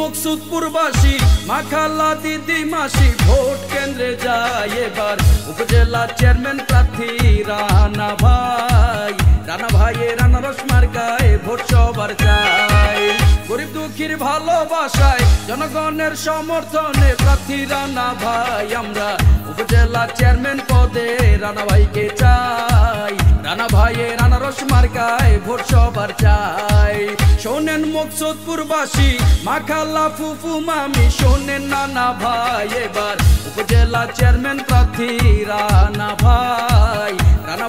মকসুদপুরবাসী মাখালা দিদি মাসি ভোট কেন্দ্রে যায় এবার উপজেলা চেয়ারম্যান প্রার্থী রানা ভাইয়ের আনারস মার্কায় ভোট সবার চাই। গরিব দুঃখীর ভালোবাসায় জনগণের সমর্থনে প্রার্থী রানা ভাই, আমরা উপজেলা চেয়ারম্যান পদে রানা ভাইকে চাই। রানা ভাইয়ের আনারস মার্কায় ভোট সবার চাই। শোনেন মকসুদপুরবাসী মাখালা ফুফু মামি, শোনেন নানা ভাই এবার উপজেলা চেয়ারম্যান প্রার্থী রানা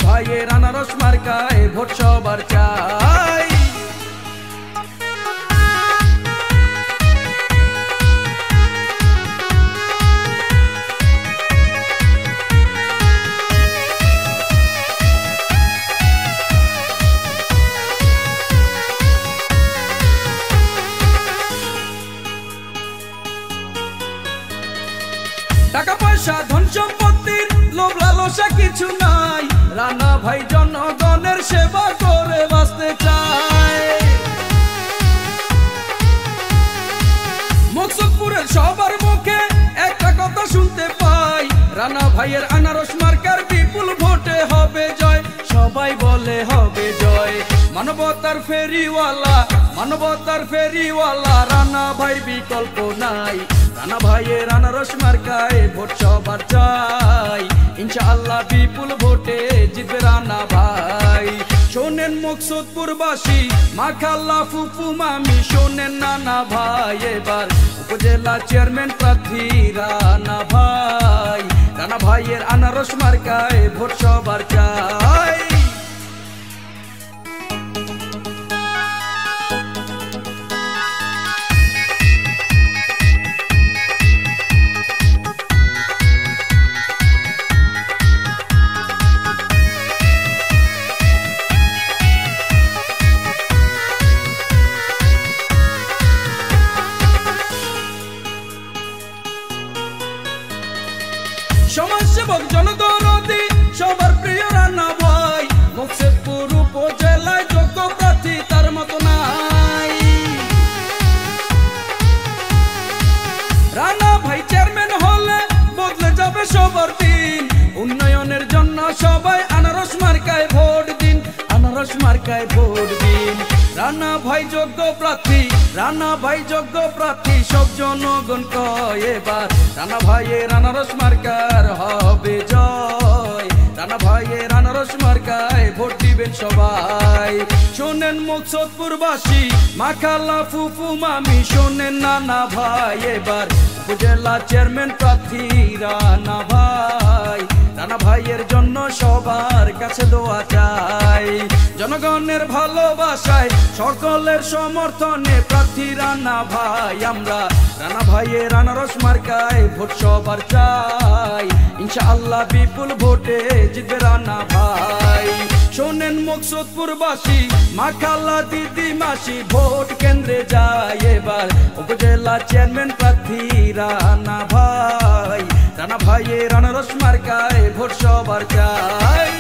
ভাইয়ের আনারস মার্কায় ভোট সবার চাই। টাকা পয়সা ধন সম্পত্তির লোভ লালসা কিছু নাই, রানা ভাই জনগণের সেবা করে বাঁচতে চায়। মকসুদপুরের সবার মুখে একটা কথা শুনতে পাই, রানা ভাইয়ের আনারস মার্কার বিপুল ভোটে হবে জয়। সবাই বলে হবে জয়। মানবতার ফেরিওয়ালা রানা ভাই বিকল্প নাই। রানা ভাইয়ের আনারস মার্কায় ভোট সবার চাই। ইনশাআল্লাহ বিপুল ভোটে জিতবে রানা ভাই। শোনেন মকসুদপুরবাসী মাখালা ফুফু মামি, শোনেন নানা ভাই এবার উপজেলা চেয়ারম্যান প্রার্থী রানা ভাইয়ের আনারস মার্কায় ভোট সবার চাই। সমাজসেবক জনদরদি সবার প্রিয় রানা ভাই, মকসুদপুর উপজেলায় যোগ্য প্রার্থী তার মতো নাই। রানা ভাই চেয়ারম্যান হলে বদলে যাবে সবার দিন। উন্নয়নের জন্য সবাই আনারস মার্কায় ভোট দিন, আনারস মার্কায় ভোট দিন। রানা ভাই যোগ্য প্রার্থী সব জনগণ কয় এবার রানা ভাইয়ের আনারস মার্কার হবে জয়। রানা ভাইয়ের আনারস মার্কায় ভোট দিবেন সবাই। শোনেন মকসুদপুরবাসী মাখালা ফুফু মামি, শোনেন নানা ভাই এবার উপজেলা চেয়ারম্যান প্রার্থী রানা ভাইয়ের জন্য সবার কাছে দোয়া চাই। জনগণের ভালোবাসায় সকলের সমর্থনে প্রার্থী রানা ভাই, আমরা রানা ভাইয়ের আনারস মার্কায় ভোট সবার চাই। ইনশাআল্লাহ বিপুল ভোটে জিতবে রানা ভাই। শোনেন মকসুদপুরবাসী মাখালা দিদি মাসি ভোট কেন্দ্রে যায় এবার উপজেলা চেয়ারম্যান প্রার্থী রানা ভাইয়ের আনারস মার্কায় ভোট সবার চাই।